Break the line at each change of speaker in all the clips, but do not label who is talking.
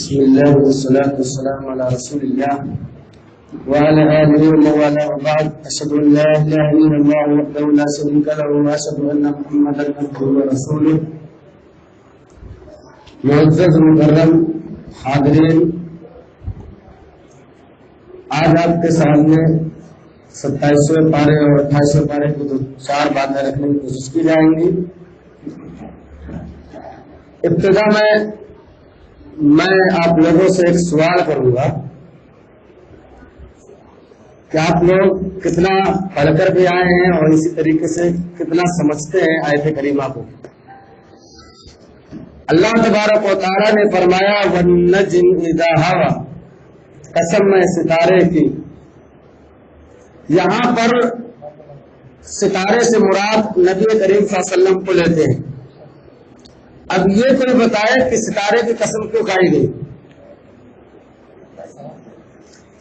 بسم الله والصلاة والسلام على رسول الله وعلى آله ومن والاه وبعد أشهد أن لا إله إلا الله وحده لا شريك له وأشهد أن محمدا عبده ورسوله. معزز مکرم حاضرین، آج آپ کے سامنے 27ویں پارے اور 28ویں پارے کی تو 4 باتیں رکھنے کی کوشش کی جائیں گی. ابتدا میں آپ لوگوں سے ایک سوال کروں گا کہ آپ لوگ کتنا پڑھ کر بھی آئے ہیں اور اسی طریقے سے کتنا سمجھتے ہیں آیت کریمہ کو. اللہ تبارک و تعالیٰ نے فرمایا وَالنَّجْمِ إِذَا هَوَىٰ، قسم میں ستارے کی. یہاں پر ستارے سے مراد نبی کریم صلی اللہ علیہ وسلم کو لیتے ہیں. اب یہ کوئی بتائے کہ ستارے کی قسم کیوں کھائی گئی؟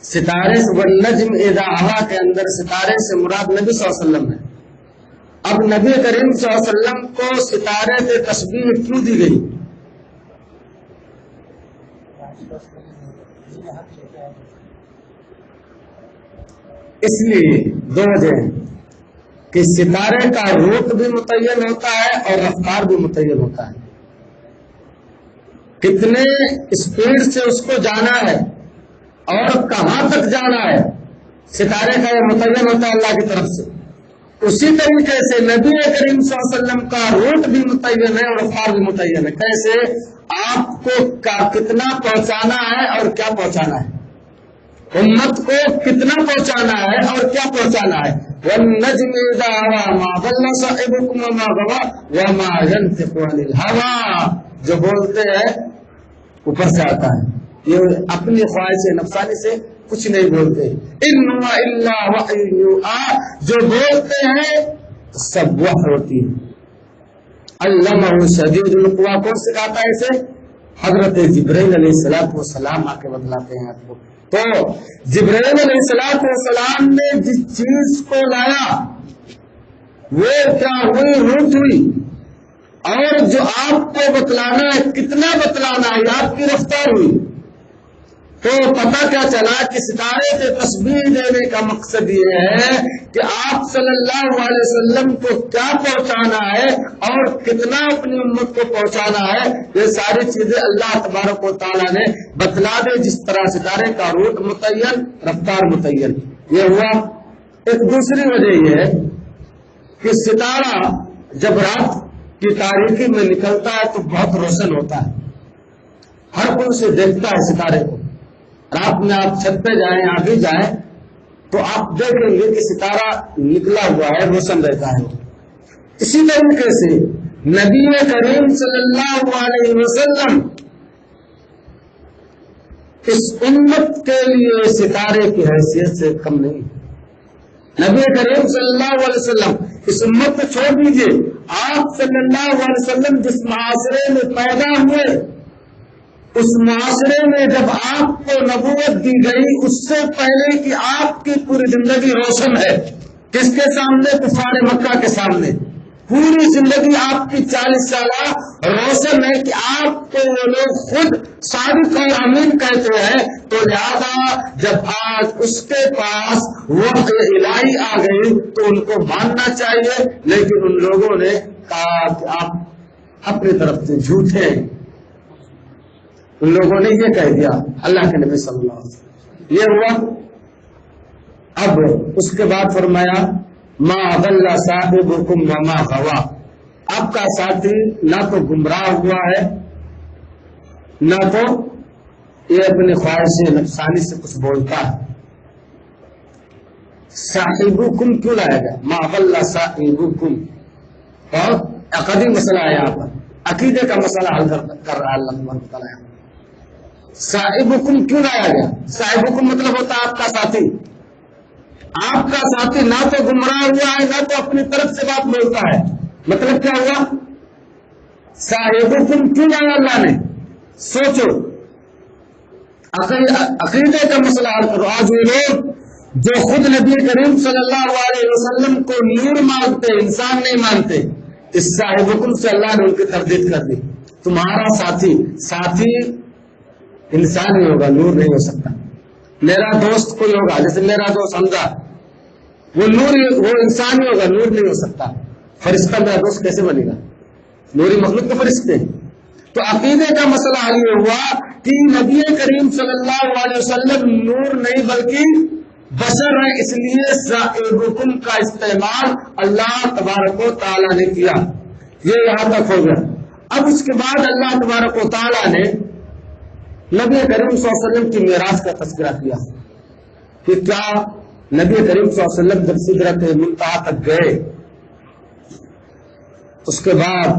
ستارے سے وَالنَّجْمِ إِذَا هَوَىٰ کے اندر ستارے سے مراد نبی صلی اللہ علیہ وسلم ہے. اب نبی کریم صلی اللہ علیہ وسلم کو ستارے سے تشبیہ کیوں دی گئی؟ اس لیے 2 وجہ ہیں کہ ستارے کا روٹ بھی متعین ہوتا ہے اور رفتار بھی متعین ہوتا ہے. کتنے اسپیڈ سے اس کو جانا ہے اور کہاں تک جانا ہے، ستارے کا یہ متعین ہوتا ہے اللہ کی طرف سے. اسی طریقے سے نبی کریم صلی اللہ علیہ وسلم کا روٹ بھی متعین ہے اور رفتار بھی متعین ہے. کیسے؟ آپ کو کتنا پہنچانا ہے اور کیا پہنچانا ہے، امت کو کتنا پہنچانا ہے اور کیا پہنچانا ہے. وَالنَّجْمِ إِذَا هَوَىٰ مَا ضَلَّ صَاحِبُكُمْ وَمَا غَوَىٰ وَمَا يَنطِقُ عَنِ الْهَوَىٰ. جو بولتے ہیں اوپر سے آتا ہے، یہ اپنی خواہش نفسانی سے کچھ نہیں بولتے. إِنْ هُوَ إِلَّا وَحْيٌ يُوحَىٰ، جو بولتے ہیں سب وحی ہوتی ہے. علمہ شدید القویٰ، کون سکھاتا ہے اسے؟ حضرت جبرائیل علیہ السلام آ کے بتلاتے ہیں آپ کو. تو جبرائیل علیہ السلام نے جس چیز کو لایا وہ کیا ہوئی؟ روح ہوئی. اور جو آپ کو بتلانا ہے کتنا بتلانا ہے آپ کی رفتار ہوئی. تو پتہ کیا چلا کہ ستارے سے تشبیہ دینے کا مقصد یہ ہے کہ آپ صلی اللہ علیہ وسلم کو کیا پہنچانا ہے اور کتنا اپنی امت کو پہنچانا ہے. یہ ساری چیزیں اللہ تبارک و تعالیٰ نے بتلا دے. جس طرح ستارے کا روٹ متعین، رفتار متعین. یہ ہوا. ایک دوسری وجہ یہ ہے کہ ستارہ جب رات کی تاریکی میں نکلتا ہے تو بہت روشن ہوتا ہے، ہر کوئی اسے دیکھتا ہے ستارے کو. رات میں آپ چھت پہ جائیں، آگے جائیں تو آپ دیکھیں گے کہ ستارہ نکلا ہوا ہے، روشن رہتا ہے. اسی طریقے سے نبی کریم صلی اللہ علیہ وسلم اس امت کے لیے ستارے کی حیثیت سے کم نہیں. نبی کریم صلی اللہ علیہ وسلم اس امت کو چھوڑ دیجیے، آپ صلی اللہ علیہ وسلم جس معاشرے میں پیدا ہوئے اس معاشرے میں جب آپ کو نبوت دی گئی اس سے پہلے کہ آپ کی پوری زندگی روشن ہے. کس کے سامنے؟ کفار مکہ کے سامنے. پوری زندگی آپ کی 40 سالہ روشن ہے کہ آپ کو وہ لوگ خود صادق اور امین کہتے ہیں. تو لہذا جب آج اس کے پاس وحی الہی آ گئی تو ان کو ماننا چاہیے. لیکن ان لوگوں نے کہا کہ آپ اپنی طرف سے جھوٹے ہیں. ان لوگوں نے یہ کہہ دیا اللہ کے نبی صلی اللہ علیہ وسلم. یہ ہوا. اب اس کے بعد فرمایا ما ضل صاحبکم وما غویٰ، آپ کا ساتھی نہ تو گمراہ ہوا ہے نہ تو یہ اپنی خواہش نفسانی سے کچھ بولتا ہے. صاحبکم کیوں لایا گیا؟ ما ضل صاحبکم. اور عقدی مسئلہ ہے یہاں پر، عقیدے کا مسئلہ حل کر رہا ہے اللہ تبارک و تعالیٰ. صاحبکم کیوں لایا گیا؟ صاحبکم مطلب ہوتا ہے آپ کا ساتھی. آپ کا ساتھی نہ تو گمراہ ہوا ہے نہ تو اپنی طرف سے بات بولتا ہے. مطلب کیا ہوا؟ صاحبکم کیوں لایا اللہ نے؟ سوچو، عقیدے کا مسئلہ حل کرو. آج وہ لوگ جو خود نبی کریم صلی اللہ علیہ وسلم کو نور مانتے، انسان نہیں مانتے، اس صاحبکم سے اللہ نے ان کی تردید کر دی. تمہارا ساتھی انسان ہی ہوگا، نور نہیں ہو سکتا. میرا دوست کوئی ہوگا، جیسے میرا دوست حمزہ، وہ وہ انسان ہی ہوگا، نور نہیں ہو سکتا. فرشتہ میرا دوست کیسے بنے گا؟ نوری مخلوق کے فرشتے. تو عقیدے کا مسئلہ حل یہ ہوا کہ نبی کریم صلی اللہ علیہ وسلم نور نہیں بلکہ بشر ہے، اس لیے صاحبکم کا استعمال اللہ تبارک و تعالیٰ نے کیا. یہ یہاں تک ہو گیا. اب اس کے بعد اللہ تبارک و تعالیٰ نے نبی کریم صلی اللہ علیہ وسلم کی معراج کا تذکرہ کیا کہ کیا نبی کریم صلی اللہ علیہ وسلم جب سدرۃ منتہا تک گئے، اس کے بعد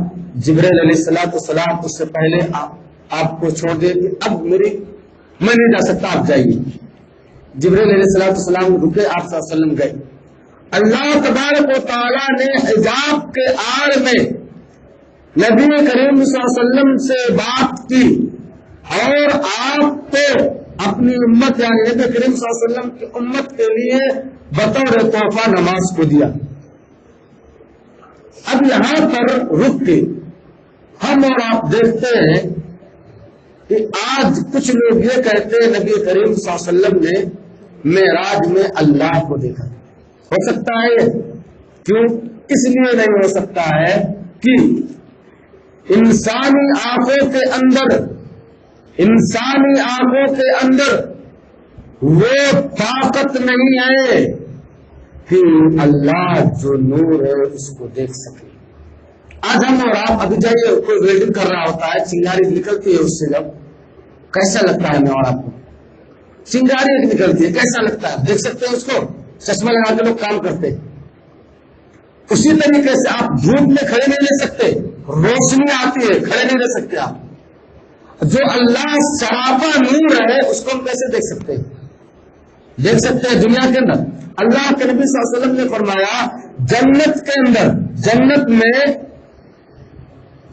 جبرائیل علیہ السلام اس سے پہلے آپ کو چھوڑ دے کہ اب میں نہیں جا سکتا، آپ جائیے. جبرائیل علیہ السلام رکے، آپ صلی اللہ علیہ وسلم گئے. اللہ تبارک و تعالیٰ نے حجاب کے آڑ میں نبی کریم صلی اللہ علیہ وسلم سے بات کی اور آپ کو اپنی امت یعنی نبی کریم صلی اللہ علیہ وسلم کی امت کے لیے بطور تحفہ نماز کو دیا. اب یہاں پر رک کے ہم اور آپ دیکھتے ہیں کہ آج کچھ لوگ یہ کہتے ہیں نبی کریم صلی اللہ علیہ وسلم نے معراج میں اللہ کو دیکھا. ہو سکتا ہے کیوں؟ اس لیے نہیں ہو سکتا ہے کہ انسانی آنکھوں کے اندر وہ طاقت نہیں ہے کہ اللہ جو نور ہے اس کو دیکھ سکے. آج ہم اور آپ ابھی جائیے، کوئی ویلڈنگ کر رہا ہوتا ہے، چنگاری نکلتی ہے اس سے، جب کیسا لگتا ہے ہمیں اور آپ کو؟ چنگاری ایک نکلتی ہے، کیسا لگتا ہے؟ دیکھ سکتے ہیں اس کو، چشمہ لگا کے لوگ کام کرتے. اسی طریقے سے آپ دھوپ میں کھڑے نہیں رہ سکتے، روشنی آتی ہے، کھڑے نہیں رہ سکتے. آپ جو اللہ سراپا نور ہے اس کو ہم کیسے دیکھ سکتے ہیں؟ دیکھ سکتے ہیں دنیا کے اندر. اللہ کے نبی صلی اللہ علیہ وسلم نے فرمایا جنت کے اندر، جنت میں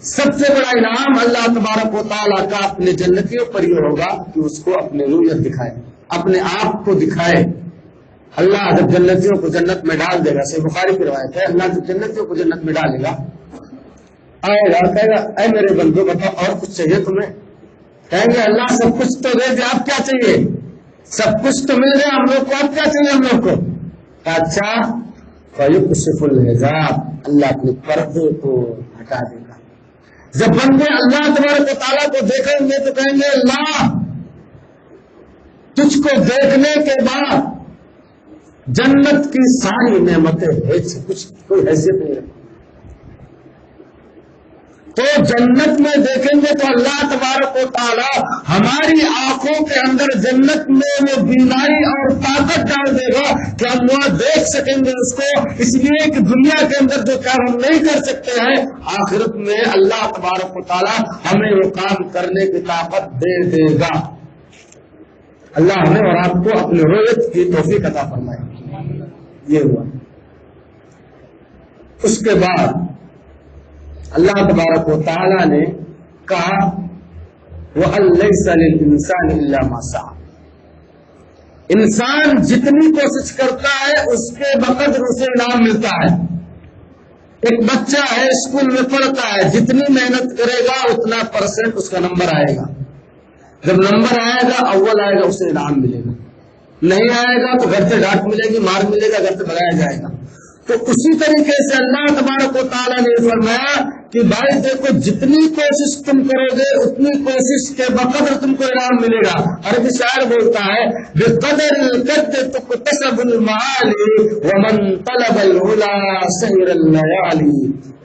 سب سے بڑا انعام اللہ تبارک و تعالیٰ کا اپنے جنتیوں پر یہ ہوگا کہ اس کو اپنے رویت دکھائے، اپنے آپ کو دکھائے. اللہ جب جنتیوں کو جنت میں ڈال دے گا، صحیح بخاری کی روایت ہے، اللہ جب جنتیوں کو جنت میں ڈالے گا، آئے گا کہے گا اے میرے بندو بتاؤ اور کچھ چاہیے تمہیں؟ کہیں گے اللہ سب کچھ تو دے دے، آپ کیا چاہیے؟ سب کچھ تو مل گیا ہم لوگ کو، اب کیا چاہیے ہم لوگ کو؟ اچھا فیکشف الحجاب، اللہ اپنے پردے کو ہٹا دے گا. جب بندے اللہ تبارک و تعالیٰ کو دیکھیں گے تو کہیں گے اللہ تجھ کو دیکھنے کے بعد جنت کی ساری نعمتیں کچھ کوئی حیثیت نہیں رکھتی. تو جنت میں دیکھیں گے تو اللہ تبارک و تعالیٰ ہماری آنکھوں کے اندر جنت میں وہ بینائی اور طاقت ڈال دے گا کہ ہم وہاں دیکھ سکیں گے اس کو. اس لیے کہ دنیا کے اندر جو کام ہم نہیں کر سکتے ہیں، آخرت میں اللہ تبارک و تعالیٰ ہمیں وہ کام کرنے کی طاقت دے دے گا. اللہ ہمیں اور آپ کو اپنے رویت کی توفیق عطا فرمائے. یہ ہوا. اس کے بعد اللہ تبارک و تعالیٰ نے کہا وَأَلَّيْسَ لِلْإِنسَانِ إِلَّا مَا سَعَى. انسان جتنی کوشش کرتا ہے اس کے بقدر اسے انعام ملتا ہے. ایک بچہ ہے اسکول میں پڑھتا ہے، جتنی محنت کرے گا اتنا % اس کا نمبر آئے گا. جب نمبر آئے گا، اول آئے گا، اسے انعام ملے گا. نہیں آئے گا تو گھر سے ڈانٹ ملے گی، مار ملے گا، گھر سے بھگایا جائے گا. تو اسی طریقے سے اللہ تبارک و تعالیٰ نے فرمایا کہ بھائی دیکھو جتنی کوشش تم کرو گے اتنی کوشش کے بقدر تم کو انعام ملے گا. عربی شاعر بولتا ہے بقدر القد تکتسب المعالی ومن طلب العلا سہر الليالي.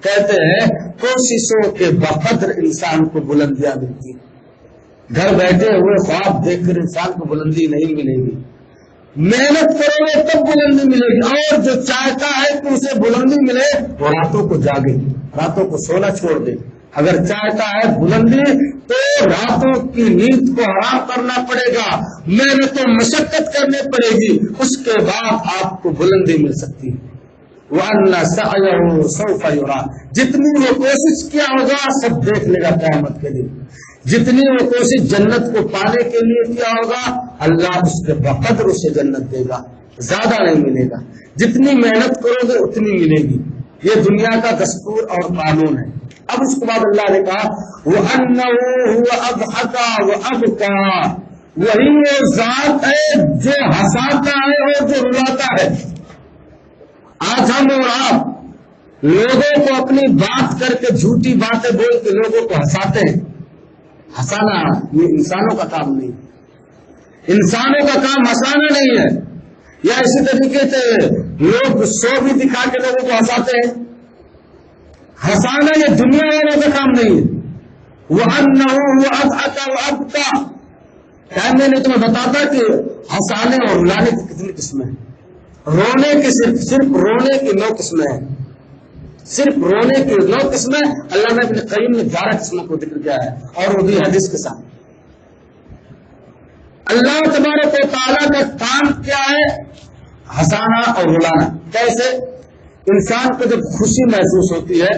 کہتے ہیں کوششوں کے بقدر انسان کو بلندیاں ملتی ہیں. گھر بیٹھے ہوئے خواب دیکھ کر انسان کو بلندی نہیں ملے گی. محنت کرو گے تب بلندی ملے گی. اور جو چاہتا ہے کہ اسے بلندی ملے وہ راتوں کو جاگے، راتوں کو سونا چھوڑ دے. اگر چاہتا ہے بلندی تو راتوں کی نیند کو حرام کرنا پڑے گا، محنت و مشقت کرنی پڑے گی، اس کے بعد آپ کو بلندی مل سکتی ہے. وَأَنَّ سَعْيَهُ سَوْفَ يُرَىٰ. جتنی وہ کوشش کیا ہوگا سب دیکھ لے گا قیامت کے دن. جتنی وہ کوشش جنت کو پانے کے لیے کیا ہوگا اللہ اس کے بقدر اسے جنت دے گا، زیادہ نہیں ملے گا. جتنی محنت کرو گے اتنی ملے گی. یہ دنیا کا دستور اور قانون ہے. اب اس کے بعد اللہ نے کہا وَأَنَّهُ هُوَ أَضْحَكَ وَأَبْكَى، وہی وہ ذات ہے جو ہنساتا ہے اور جو رلاتا ہے۔ آج ہم اور آپ لوگوں کو اپنی بات کر کے جھوٹی باتیں بول کے لوگوں کو ہنساتے ہیں۔ ہنسانا یہ انسانوں کا کام نہیں ہے، انسانوں کا کام ہنسانا نہیں ہے۔ یا اسی طریقے سے لوگ شو بھی دکھا کے لوگوں کو ہنساتے ہیں، ہنسانا یہ دنیا والوں کا کام نہیں ہے۔ وَأَنَّهُ هُوَ أَضْحَكَ وَأَبْكَى، کیا میں نے تمہیں بتاتا کہ ہنسانے اور رلانے کی کتنی قسمیں ہیں؟ رونے کی صرف رونے کی 9 قسمیں ہیں، صرف رونے کی 9 قسمیں اللہ نے ابن قیم نے 11 قسموں کو ذکر کیا ہے، اور وہ بھی حدیث کے ساتھ۔ اللہ تبارک و تعالیٰ کا کام کیا ہے؟ ہنسانا اور رلانا۔ کیسے؟ انسان کو جب خوشی محسوس ہوتی ہے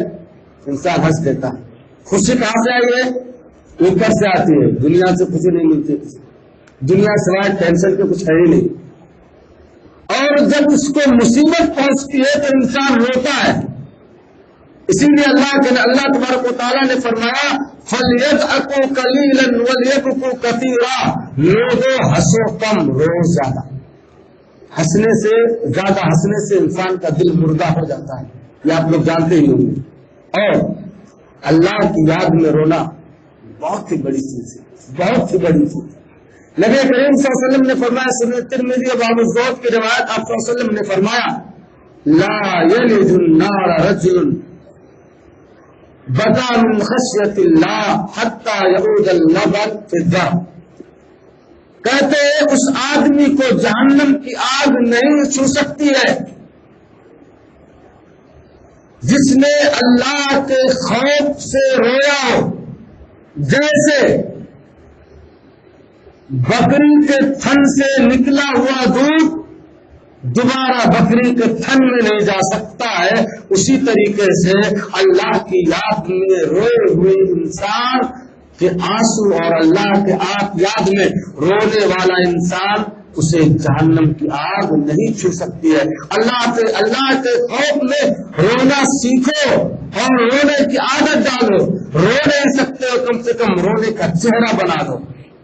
انسان ہنس دیتا ہے۔ خوشی کہاں سے آئی ہے؟ اوپر سے آتی ہے، دنیا سے خوشی نہیں ملتی، دنیا سوائے ٹینشن کے کچھ ہے ہی نہیں۔ اور جب اس کو مصیبت پہنچتی ہے تو انسان روتا ہے۔ اسی لیے اللہ تبارک و تعالیٰ نے فرمایا فَلْيَضْحَكُوا قَلِيلًا وَلْيَبْكُوا كَثِيرًا، لوگوں ہنسو کم رو زیادہ۔ ہنسنے سے زیادہ ہنسنے سے انسان کا دل مردہ ہو جاتا ہے، یہ آپ لوگ جانتے ہی ہوں گے۔ اور اللہ کی یاد میں رونا بہت ہی بڑی چیز ہے، بہت ہی بڑی چیز۔ نبی کریم صلی اللہ علیہ وسلم نے فرمایا، سنن ترمذی اور ابو داؤد کی روایت، آپ صلی اللہ علیہ وسلم نے فرمایا لا یلج النار رجل بدا من خشیت اللہ حتی یعود اللبن فی الدم، کہتے ہیں اس آدمی کو جہنم کی آگ نہیں چھو سکتی ہے جس نے اللہ کے خوف سے رویا ہو، جیسے بکری کے تھن سے نکلا ہوا دودھ دوبارہ بکری کے تھن میں نہیں جا سکتا ہے، اسی طریقے سے اللہ کی یاد میں روئے ہوئے انسان کے آنسو اور اللہ کے یاد میں رونے والا انسان اسے جہنم کی آگ نہیں چھو سکتی ہے۔ اللہ کے خوف میں رونا سیکھو اور رونے کی عادت ڈالو۔ رو نہیں سکتے ہو کم سے کم رونے کا چہرہ بنا دو،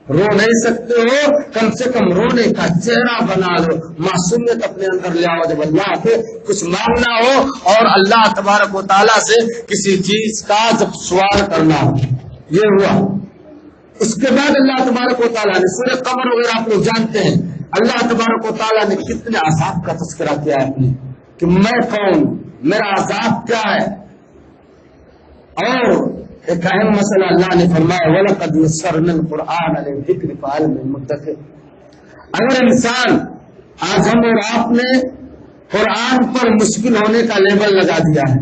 رو نہیں سکتے ہو کم سے کم رونے کا چہرہ بنا لو، معصومیت اپنے اندر لے آؤ۔ جب اللہ سے کچھ مانگنا ہو اور اللہ تبارک و تعالیٰ سے کسی چیز کا جب سوال کرنا ہو، یہ ہوا۔ اس کے بعد اللہ تبارک و تعالیٰ نے سورہ قمر وغیرہ آپ لوگ جانتے ہیں، اللہ تبارک و تعالیٰ نے کتنے عذاب کا تذکرہ کیا ہے اپنے، کہ میں کون، میرا عذاب کیا ہے۔ اور ایک اہم مسئلہ اللہ نے فرمایا وَلَقَدْ يَسَّرْنَا الْقُرْآنَ لِلذِّكْرِ فَهَلْ مِن مُدَّكِرٍ۔ اگر انسان، آج ہم اور آپ نے قرآن پر مشکل ہونے کا لیبل لگا دیا ہے،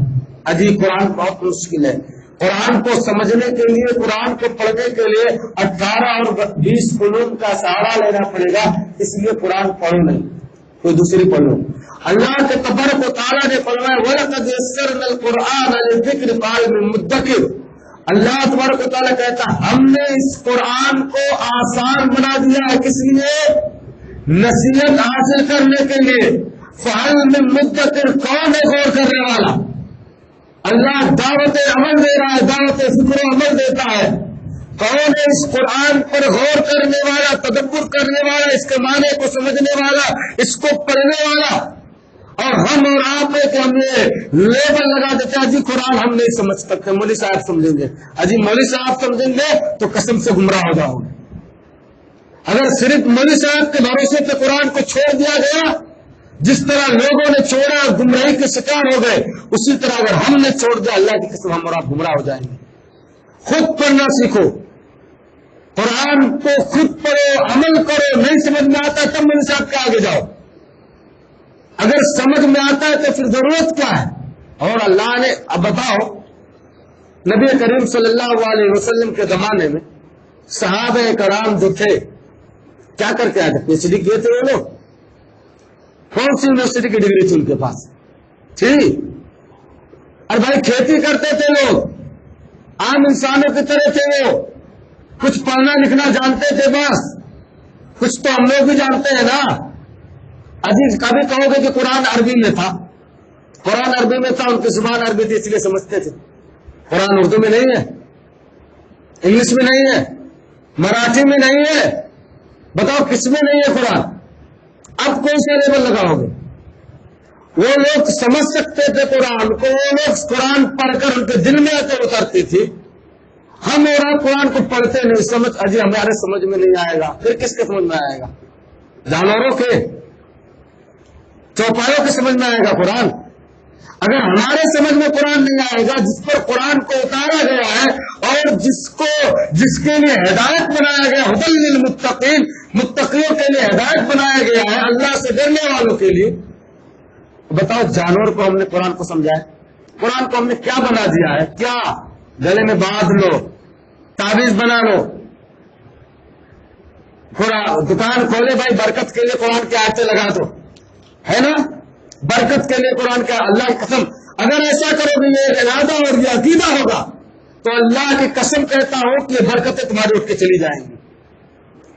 ابھی قرآن بہت مشکل ہے، قرآن کو سمجھنے کے لیے، قرآن کو پڑھنے کے لیے 18 اور 20 فنون کا سہارا لینا پڑے گا، اس لیے قرآن پڑھو نہیں، کوئی دوسری پڑھو۔ اللہ کے تبارک و تعالیٰ نے فرمایا وَلَقَدْ يَسَّرْنَا الْقُرْآنَ لِلذِّكْرِ فَهَلْ مِن مُدَّكِرٍ۔ اللہ تبارک و تعالیٰ کہتا ہم نے اس قرآن کو آسان بنا دیا ہے، کس لیے؟ نصیحت حاصل کرنے کے لیے۔ فَهَلْ مِن مُدَّكِرٍ، کون ہے غور کرنے والا؟ اللہ دعوت عمل دے رہا ہے، دعوت فکر و عمل دیتا ہے۔ کون ہے اس قرآن پر غور کرنے والا، تدبر کرنے والا، اس کے معنی کو سمجھنے والا، اس کو پڑھنے والا؟ اور ہم اور آپ ہے کہ ہم یہ لیبل لگا دیتے ہیں جی قرآن ہم نہیں سمجھ سکتے، مولوی صاحب سمجھیں گے، اجی مولوی صاحب سمجھیں گے تو قسم سے گمراہ ہو جاؤ گے۔ اگر صرف مولوی صاحب کے بھروسے پہ قرآن کو چھوڑ دیا گیا، جس طرح لوگوں نے چھوڑا گمراہی کے شکار ہو گئے، اسی طرح اگر ہم نے چھوڑ دیا اللہ کی قسم ہم اور آپ گمراہ ہو جائیں گے۔ خود پڑھنا سیکھو، قرآن کو خود پڑھو، عمل کرو۔ نہیں سمجھ میں آتا تب مولوی صاحب کے آگے جاؤ، اگر سمجھ میں آتا ہے تو پھر ضرورت کیا ہے؟ اور اللہ نے اب بتاؤ، نبی کریم صلی اللہ علیہ وسلم کے زمانے میں صحابہ کرام جو تھے کیا کر کے آئے تھے؟ پی ایچ ڈی کیے تھے وہ لوگ، کون سی یونیورسٹی کی ڈگری تھی ان کے پاس تھی؟ اور بھائی کھیتی کرتے تھے لوگ، عام انسانوں کی طرح تھے، وہ کچھ پڑھنا لکھنا جانتے تھے، بس کچھ تو ہم لوگ بھی جانتے ہیں نا۔ عزیز کبھی کہو گے کہ قرآن عربی میں تھا، قرآن عربی میں تھا، ان کی زبان عربی تھی اس لیے سمجھتے تھے، قرآن اردو میں نہیں ہے، انگلش میں نہیں ہے، مراٹھی میں نہیں ہے، بتاؤ کس میں نہیں ہے قرآن؟ اب کون سا لیبل لگاؤ گے؟ وہ لوگ سمجھ سکتے تھے قرآن کو، وہ لوگ قرآن پڑھ کر ان کے دل میں آتے اترتی تھی، ہم اور آپ قرآن کو پڑھتے نہیں، سمجھ اجی ہمارے سمجھ میں نہیں آئے گا، پھر کس کے سمجھ میں آئے گا؟ جانوروں کے، چوپایوں کے سمجھ میں آئے گا قرآن؟ اگر ہمارے سمجھ میں قرآن نہیں آئے گا، جس پر قرآن کو اتارا گیا ہے اور جس کے لیے ہدایت بنایا گیا، ہدی للمتقین، متقیوں کے لیے ہدایت بنایا گیا ہے، اللہ سے ڈرنے والوں کے لیے، بتاؤ جانور کو ہم نے قرآن کو سمجھا ہے؟ قرآن کو ہم نے کیا بنا دیا ہے؟ کیا گلے میں باندھ لو، تعویذ بنا لو، دکان کھولے بھائی برکت کے لیے قرآن کی آیتیں لگا دو، ہے نا؟ برکت کے لیے قرآن کا، اللہ کی قسم اگر ایسا کرو گے، یہ ارادہ اور یہ عقیدہ ہوگا تو اللہ کی قسم کہتا ہوں کہ یہ برکتیں تمہاری اٹھ کے چلی جائیں گی۔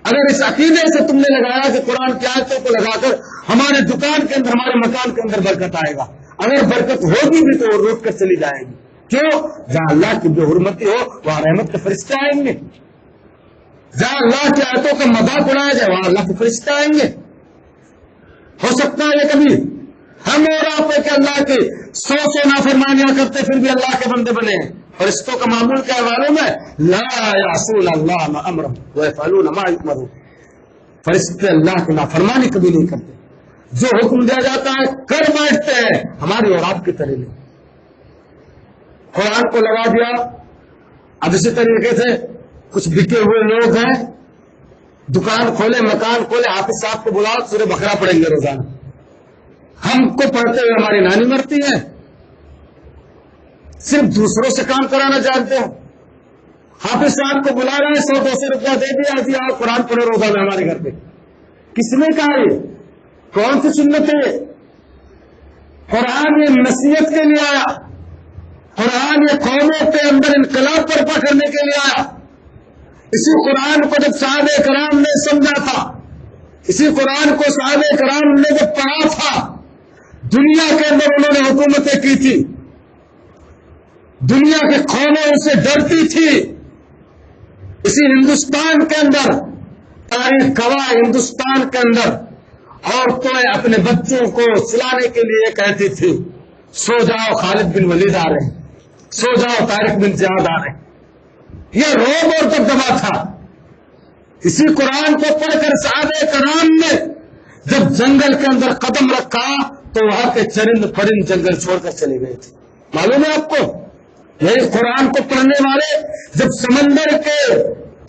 اگر اس عقیدے سے تم نے لگایا کہ قرآن کی آیتوں کو لگا کر ہمارے دکان کے اندر، ہمارے مکان کے اندر برکت آئے گا، اگر برکت ہوگی بھی تو وہ روک کر چلی جائے گی۔ کیوں؟ جہاں اللہ کی بے حرمتی ہو وہاں رحمت کے فرشتے آئیں گے، جہاں اللہ کی آیتوں کا مذاق اڑایا جائے وہاں اللہ کے فرشتے آئیں گے۔ ہو سکتا ہے کبھی ہم اور آپ کہ اللہ کے 100 نافرمانیاں کرتے پھر بھی اللہ کے بندے بنے ہیں؟ فرشتوں کا معمول کیا ہے معلوم ہے؟ لا یعصون اللہ ما امرهم ویفعلون ما یؤمرون، فرشتے اللہ کی نافرمانی کبھی نہیں کرتے، جو حکم دیا جاتا ہے کر بیٹھتے ہیں، ہماری اور آپ کی طرح نہیں۔ قرآن کو لگا دیا، اب اسی طریقے سے کچھ بکے ہوئے لوگ ہیں، دکان کھولے، مکان کھولے، حافظ صاحب کو بلاؤ، سورہ بقرہ پڑھیں گے روزانہ، ہم کو پڑھتے ہوئے ہماری نانی مرتی ہے، صرف دوسروں سے کام کرانا جانتے ہو۔ حافظ صاحب کو بلا رہے ہیں، 100-200 روپیہ دے دیا جی آپ قرآن پڑھے روزانہ ہمارے گھر پہ، کس نے کہا یہ؟ کون سی سنت ہے؟ قرآن یہ نصیحت کے لیے آیا، قرآن یہ قوموں کے اندر انقلاب برپا کرنے کے لیے آیا۔ اسی قرآن کو جب صحابہ کرام نے سمجھا تھا، اسی قرآن کو صحابہ کرام نے جب پڑھا تھا، دنیا کے اندر انہوں نے حکومتیں کی تھی، دنیا کے قومیں ان سے ڈرتی تھی۔ اسی ہندوستان کے اندر تاریخ گواہ، ہندوستان کے اندر عورتیں اپنے بچوں کو سلانے کے لیے کہتی تھی سو جاؤ خالد بن ولید آ رہے ہیں، سو جاؤ طارق بن زیاد آ رہے ہیں۔ یہ روب اور دبدبا تھا۔ اسی قرآن کو پڑھ کر صحابہ کرام نے جب جنگل کے اندر قدم رکھا تو وہاں کے چرند پرند جنگل چھوڑ کر چلے گئے تھے۔ معلوم ہے آپ کو؟ یہی قرآن کو پڑھنے والے جب سمندر کے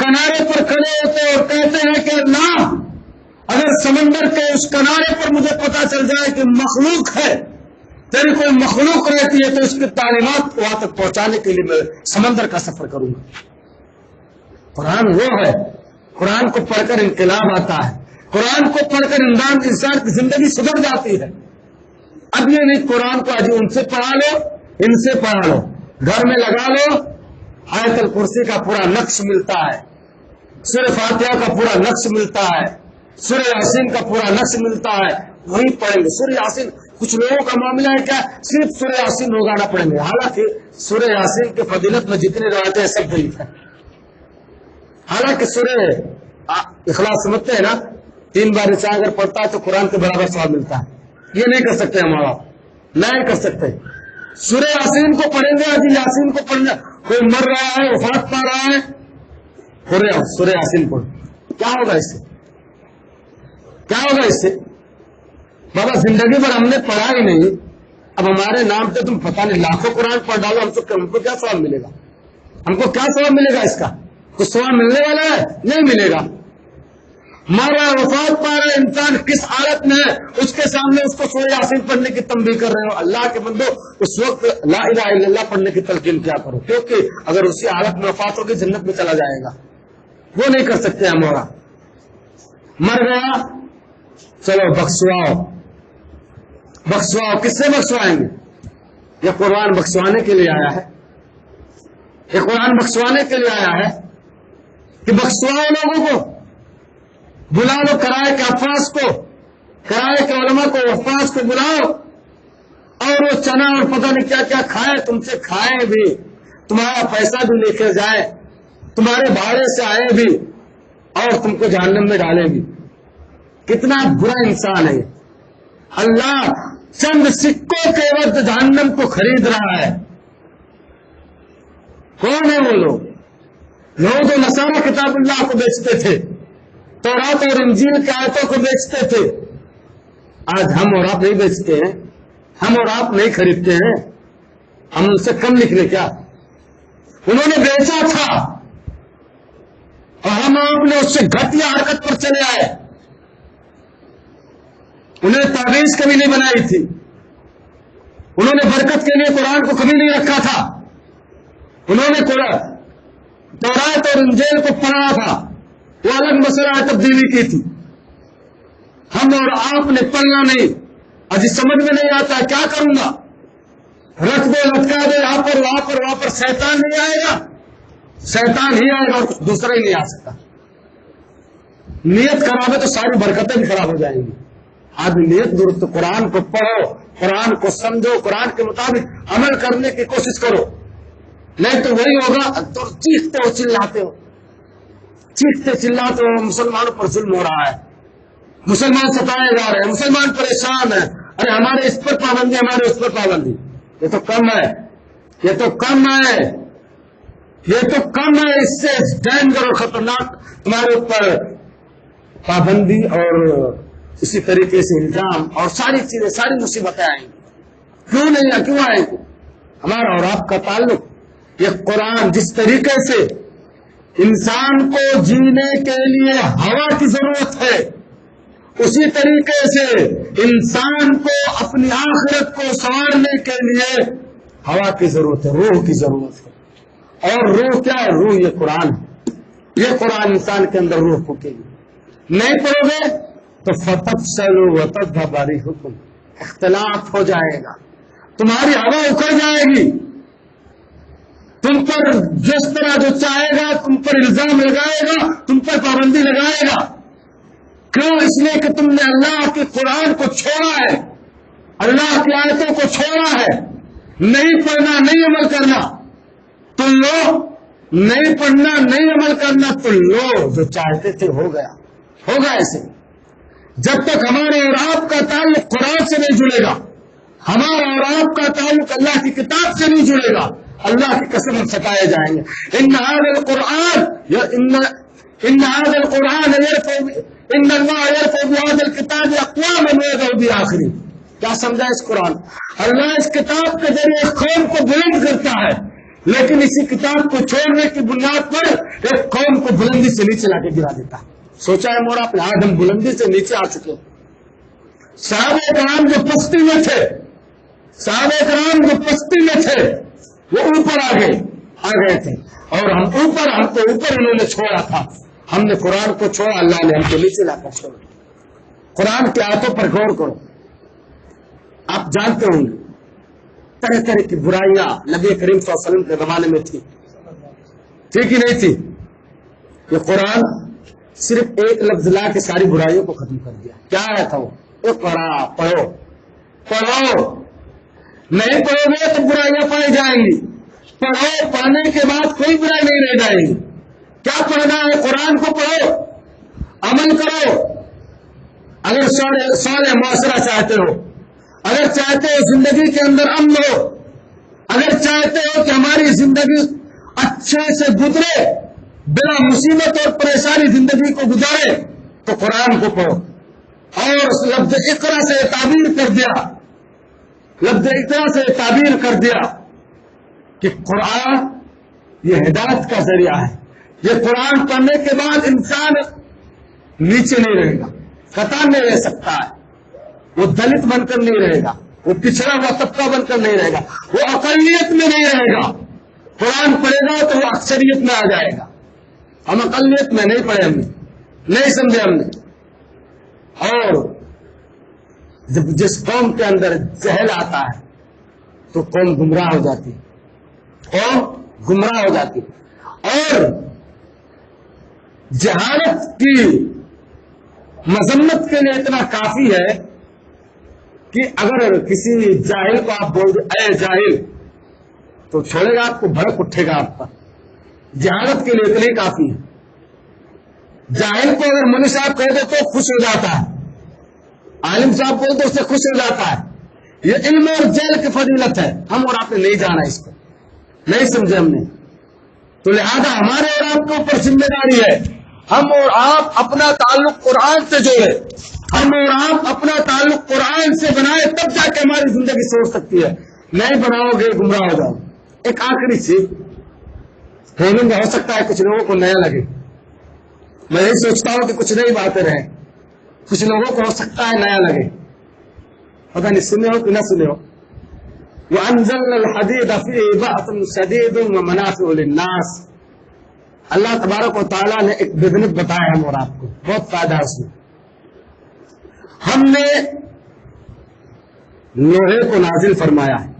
کنارے پر کھڑے ہوتے اور کہتے ہیں کہ اللہ، اگر سمندر کے اس کنارے پر مجھے پتا چل جائے کہ مخلوق ہے، تیری کوئی مخلوق رہتی ہے، تو اس کی تعلیمات وہاں تک پہنچانے کے لیے میں سمندر کا سفر کروں گا۔ قرآن وہ ہے، قرآن کو پڑھ کر انقلاب آتا ہے، قرآن کو پڑھ کر انسان کی زندگی سدھر جاتی ہے۔ اب یہ نہیں قرآن کو ان سے پڑھا لو، ان سے پڑھا لو، گھر میں لگا لو، آیت الکرسی کا پورا نقش ملتا ہے، سورہ فاتحہ کا پورا نقش ملتا ہے، سورہ یاسین کا پورا نقش ملتا ہے، وہی پڑھیں گے۔ سورہ یاسین کچھ لوگوں کا معاملہ ہے کیا صرف سورہ یاسین روزانہ پڑھیں گے، حالانکہ سورہ یاسین کے فضیلت میں جتنی روایتیں ہیں سب ضعیف ہیں۔ حالانکہ سورہ اخلاص سمجھتے ہیں نا، 3 بار انسان اگر پڑھتا ہے تو قرآن کے برابر ثواب ملتا ہے۔ یہ نہیں کر سکتے ہمارا، نہیں کر سکتے۔ سورہ یاسین کو پڑھیں گے، ابھی یاسین کو پڑھنا، کوئی مر رہا ہے، وفات پا رہا ہے، سورہ یاسین پڑھ، کیا ہوگا اس سے؟ کیا ہوگا اس سے؟ بابا زندگی بھر ہم نے پڑھا ہی نہیں، اب ہمارے نام پہ تم پتہ نہیں لاکھوں قرآن پڑھ ڈالو، ہم کو کیا ثواب ملے گا؟ ہم کو کیا ثواب ملے گا اس کا؟ کچھ ثواب ملنے والا ہے؟ نہیں ملے گا۔ مارا وفات پا رہا انسان کس حالت میں ہے، اس کے سامنے اس کو سورہ یاسین پڑھنے کی تنبیہ کر رہے ہو، اللہ کے بندو اس وقت لا الہ الا اللہ پڑھنے کی تلقین کیا کرو، کیونکہ اگر اسی حالت میں وفات ہوگی جنت میں چلا جائے گا۔ وہ نہیں کر سکتے ہمارا، مر گیا چلو بخشواؤ، بخشواؤ، کس سے بخشوائیں گے؟ یہ قرآن بخشوانے کے لیے آیا ہے، یہ قرآن بخشوانے کے لیے آیا ہے کہ بخشواؤ لوگوں کو، بلا لو کرائے کے حفاظ کو، کرائے کے علماء کو، حفاظ کو بلاؤ، اور وہ چنا اور پتہ نہیں کیا کیا کھائے، تم سے کھائے بھی، تمہارا پیسہ بھی لے کے جائے, تمہارے بھاڑے سے آئے بھی, اور تم کو جہنم میں ڈالے گی. کتنا برا انسان ہے. اللہ چند سکوں کے وقت جہنم کو خرید رہا ہے. کون ہے وہ لوگ؟ یہود و نصارہ کتاب اللہ کو بیچتے تھے, تورات اور انجیل کے آیتوں کو بیچتے تھے. آج ہم اور آپ نہیں بیچتے ہیں, ہم اور آپ نہیں خریدتے ہیں, ہم ان سے کم لکھ لیں کیا؟ انہوں نے بیچا تھا اور ہم آپ نے اس سے گھٹیا حرکت پر چلے آئے. انہیں تعویذ کبھی نہیں بنائی تھی, انہوں نے برکت کے لیے قرآن کو کبھی نہیں رکھا تھا, انہوں نے تورات اور انجیل کو پڑھا تھا, وہ الگ مسئلہ تبدیلی کی تھی. ہم اور آپ نے پڑھنا نہیں, اجی سمجھ میں نہیں آتا کیا کروں گا, رکھ دو لٹکا دو یہاں پر وہاں پر وہاں پر, شیطان نہیں آئے گا, شیطان ہی آئے گا اور دوسرا ہی نہیں آ سکتا. نیت خراب ہے تو ساری برکتیں بھی خراب ہو جائیں گی. آدمی نیت درست, قرآن کو پڑھو, قرآن کو سمجھو, قرآن کے مطابق عمل کرنے کی کوشش کرو, نہیں تو وہی ہوگا تو چیختے ہو چلاتے ہو, چیختے چلاتے ہو. مسلمانوں پر ظلم ہو رہا ہے, مسلمان ستائے جا رہے ہیں, مسلمان پریشان ہیں, ارے ہمارے اس پر پابندی, ہمارے اس پر پابندی. یہ تو کم ہے, یہ تو کم ہے, یہ تو کم ہے. اس سے ڈینجر اور خطرناک تمہارے اوپر پابندی اور اسی طریقے سے الزام اور ساری چیزیں, ساری مصیبتیں آئیں گی. کیوں نہیں, کیوں آئیں گی؟ ہمارا اور آپ کا تعلق, یہ قرآن جس طریقے سے انسان کو جینے کے لیے ہوا کی ضرورت ہے, اسی طریقے سے انسان کو اپنی آخرت کو سنوارنے کے لیے ہوا کی ضرورت ہے, روح کی ضرورت ہے. اور روح کیا ہے؟ روح یہ قرآن ہے. یہ قرآن انسان کے اندر روح پھونکے گی. نہیں پڑھو گے تو فتفشلوا وتذهب ريحكم, اختلاف ہو جائے گا, تمہاری ہوا اکھڑ جائے گی, تم پر جس طرح جو چاہے گا تم پر الزام لگائے گا, تم پر پابندی لگائے گا. کیوں؟ اس لیے کہ تم نے اللہ کے قرآن کو چھوڑا ہے, اللہ کی آیتوں کو چھوڑا ہے. نہیں پڑھنا, نہیں عمل کرنا, تم لو نہیں پڑھنا, نہیں عمل کرنا, تم لو جو چاہتے تھے ہو گیا, ہوگا ایسے. جب تک ہمارے اور آپ کا تعلق قرآن سے نہیں جڑے گا, ہمارا اور آپ کا تعلق اللہ کی کتاب سے نہیں جڑے گا, اللہ کی قسم ہم ستائے جائیں گے. ان هذا القرآن ان اللہ يرفع بهذا الكتاب اقواما ويضع بآخرين. کیا سمجھا اس قرآن؟ اللہ اس کتاب کے ذریعے قوم کو بلند کرتا ہے, لیکن اسی کتاب کو چھوڑنے کی بنیاد پر ایک قوم کو بلندی سے نیچے لا کے گرا دیتا ہے. سوچا ہے موڑا پہ آج ہم بلندی سے نیچے آ چکے. صحابہ کرام جو پستی میں تھے, صحابہ کرام جو پستی میں تھے, وہ اوپر آ گئے تھے, اور ہم کو اوپر انہوں نے چھوڑا تھا. ہم نے قرآن کو چھوڑا, اللہ نے ہم کو نیچے لا کر چھوڑا. قرآن کی آیتوں پر غور کرو. آپ جانتے ہوں گے طرح طرح کی برائیاں نبی کریم صلی اللہ علیہ وسلم کے زمانے میں تھی کہ نہیں تھی؟ یہ قرآن صرف ایک لفظ لا کے ساری برائیوں کو ختم کر دیا. کیا آیا تھا وہ؟ پڑھو. نہیں پڑھو گے تو برائیاں پائی جائیں گی. پڑھو, پڑھنے کے بعد کوئی برائی نہیں رہ جائے گی. کیا پڑھنا ہے؟ قرآن کو پڑھو, عمل کرو. اگر صالح معاشرہ چاہتے ہو, اگر چاہتے ہو زندگی کے اندر امن ہو, اگر چاہتے ہو کہ ہماری زندگی اچھے سے گزرے, بلا مصیبت اور پریشانی زندگی کو گزارے, تو قرآن کو پڑھو. اور لفظ اقرا سے تعبیر کر دیا, لفظ اقرا سے تعبیر کر دیا کہ قرآن یہ ہدایت کا ذریعہ ہے. یہ قرآن پڑھنے کے بعد انسان نیچے نہیں رہے گا, قطع نہیں رہ سکتا ہے, وہ دلت بن کر نہیں رہے گا, وہ پچھڑا ہوا طبقہ بن کر نہیں رہے گا, وہ اقلیت میں نہیں رہے گا. قرآن پڑھے گا تو وہ اکثریت میں آ جائے گا. ہم اقلیت میں نہیں پڑھے, ہم نے نہیں سمجھے ہم نے. اور جب جس قوم کے اندر جہل آتا ہے تو قوم گمراہ ہو جاتی, قوم گمراہ ہو جاتی. اور جہالت کی مذمت کے لیے اتنا کافی ہے کہ اگر کسی جاہل کو آپ بول دیں اے جاہل, تو چھوڑے گا آپ کو، بھڑک اٹھے گا آپ پر. جہالت کے لیے اتنے ہی کافی ہے. جاہل کو اگر مولوی صاحب کہہ دے تو خوش ہو جاتا ہے، عالم صاحب بول تو اس سے خوش ہو جاتا ہے. یہ علم اور جہل کی فضیلت ہے. ہم اور آپ نے نہیں جانا، اس کو نہیں سمجھے ہم نے. تو لہذا ہمارے اور آپ کے اوپر ذمہ داری ہے، ہم اور آپ اپنا تعلق قرآن سے جوڑے، ہم اور آپ اپنا تعلق قرآن سے بنائے، تب جا کے ہماری زندگی سوچ سکتی ہے. نہیں بناؤ گے گمراہ ہو جاؤ. ایک آخری چیز ہونے ہو سکتا ہے کچھ لوگوں کو نیا لگے. میں یہی سوچتا ہوں کہ کچھ نئی باتیں رہیں، کچھ لوگوں کو ہو سکتا ہے نیا لگے. پتہ نہیں سنے ہو کہ نہ سنے ہو. وَأَنزَلْنَا الْحَدِيدَ فِيهِ بَأْسٌ شَدِيدٌ وَمَنَافِعُ لِلنَّاسِ. اللہ تبارک و تعالیٰ نے ایک بزنس بتایا ہم اور آپ کو، بہت فائدہ ہے اس میں. ہم نے لوہے کو نازل فرمایا ہے.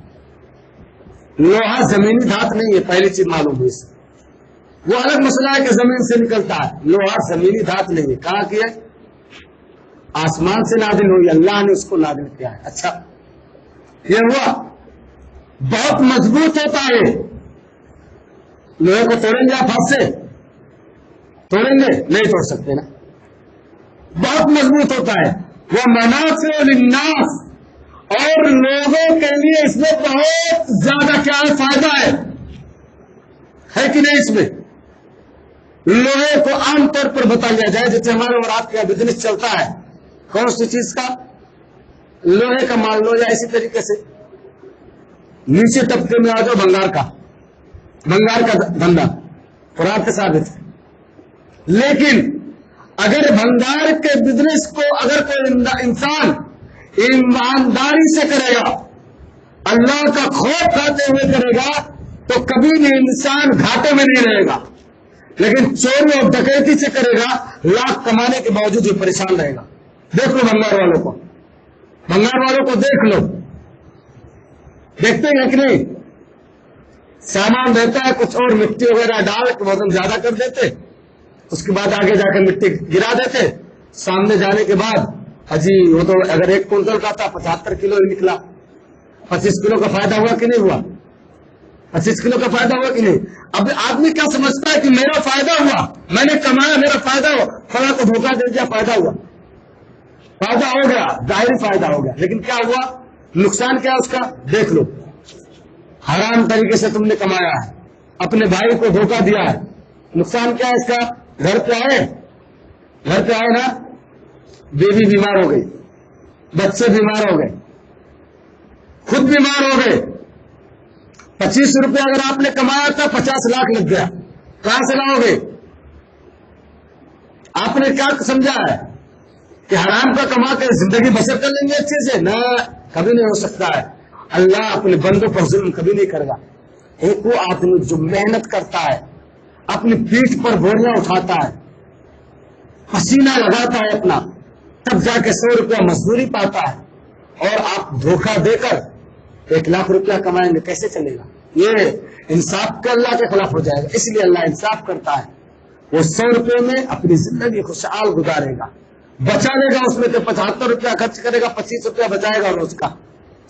لوہا زمینی دھات نہیں ہے، پہلی چیز معلوم ہوئی سے. وہ الگ مسئلہ ہے کہ زمین سے نکلتا ہے. لوہا زمینی دھات نہیں ہے. کہاں کی ہے؟ آسمان سے نازل ہوئی، اللہ نے اس کو نازل کیا ہے. اچھا یہ ہوا. بہت مضبوط ہوتا ہے. لوہے کو توڑیں گے آپ ہاتھ سے؟ توڑیں گے؟ نہیں توڑ سکتے نا. بہت مضبوط ہوتا ہے. وہ منافع للناس، اور لوگوں کے لیے اس میں بہت زیادہ کیا ہے؟ فائدہ ہے کہ نہیں؟ اس میں لوہے کو عام طور پر بتایا جائے، جیسے ہمارے اور آپ کا بزنس چلتا ہے، کون سی چیز کا؟ لوہے کا مان لو، یا اسی طریقے سے نیچے طبقے میں آ جاؤ، بنگار کا دھندا قرآن کے ثابت ہے. لیکن اگر بھنگار کے بزنس کو اگر کوئی انسان ایمانداری سے کرے گا، اللہ کا خوف کھاتے ہوئے کرے گا، تو کبھی بھی انسان گھاٹے میں نہیں رہے گا. لیکن چوری اور ڈکیتی سے کرے گا، لاکھ کمانے کے باوجود یہ پریشان رہے گا. دیکھ لو بنگار والوں کو، بنگار والوں کو دیکھ لو، دیکھتے ہیں کہ نہیں؟ سامان رہتا ہے کچھ اور، مٹی وغیرہ ڈال کے وزن زیادہ کر دیتے، اس کے بعد آگے جا کے مٹی گرا دیتے. سامنے جانے کے بعد اجی وہ تو اگر 1 کنٹل کا تھا 75 کلو ہی نکلا. 25 کلو کا فائدہ ہوا کہ نہیں ہوا؟ 25 کلو کا فائدہ ہوا کہ نہیں؟ اب آدمی کیا سمجھتا ہے کہ میرا فائدہ ہوا، میں نے کمایا، میرا فائدہ ہوا، فلاں کو دھوکہ دے دیا، فائدہ ہوا. فائدہ ہو گیا، ظاہری فائدہ ہو گیا، لیکن کیا ہوا؟ نقصان کیا اس کا؟ دیکھ لو. حرام طریقے سے تم نے کمایا ہے، اپنے بھائی کو دھوکہ دیا ہے. نقصان کیا ہے اس کا؟ گھر پہ آئے نا، بیوی بیمار ہو گئی، بچے بیمار ہو گئے، خود بیمار ہو گئے. 25 روپے اگر آپ نے کمایا تھا، 50 لاکھ لگ گیا. کہاں سے لاؤ گے؟ آپ نے کیا سمجھا ہے کہ حرام کا کما کے زندگی بسر کر لیں گے اچھے سے؟ نہ، کبھی نہیں ہو سکتا ہے. اللہ اپنے بندوں پر ظلم کبھی نہیں کرے گا. ایک وہ آدمی جو محنت کرتا ہے، اپنی پیٹھ پر بوریاں اٹھاتا ہے، پسینہ لگاتا ہے اپنا، تب جا کے 100 روپیہ مزدوری پاتا ہے، اور آپ دھوکہ دے کر 1 لاکھ روپیہ کمائیں گے، کیسے چلے گا؟ یہ انصاف کے اللہ کے خلاف ہو جائے گا. اس لیے اللہ انصاف کرتا ہے. وہ 100 روپے میں اپنی زندگی خوشحال گزارے گا، بچا لے گا اس میں سے 75 روپیہ خرچ کرے گا، 25 روپیہ بچائے گا روز کا.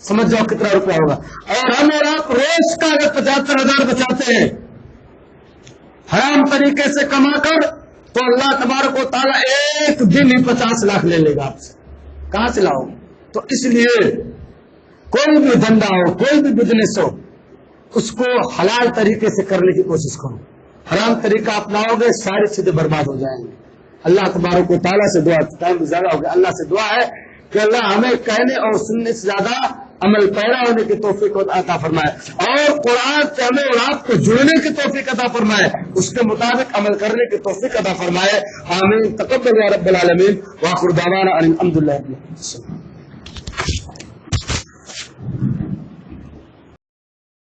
سمجھ جاؤ کتنا روپیہ ہوگا. اور ہم اور آپ روز کا اگر 75,000 بچاتے ہیں حرام طریقے سے کما کر، تو اللہ تبارک و تعالیٰ ایک دن ہی 50 لاکھ لے لے گا آپ سے. کہاں سے لاؤ؟ تو اس لیے کوئی بھی دھندا ہو، کوئی بھی بزنس ہو، اس کو حلال طریقے سے کرنے کی کوشش کرو. حرام طریقہ اپناؤ گے، ساری چیزیں برباد ہو جائیں گے. اللہ تبارک و تعالیٰ سے دعا، ٹائم بھی زیادہ ہو گیا، اللہ سے دعا ہے کہ اللہ ہمیں کہنے اور سننے سے زیادہ عمل پیرا ہونے کی توفیق عطا فرمائے، اور قرآن سے ہمیں اور آپ کو جڑنے کی توفیق عطا فرمائے، اس کے مطابق عمل کرنے کی توفیق عطا فرمائے. آمین. تقبل یا رب العالمین. وآخر دعوانا ان الحمد للہ.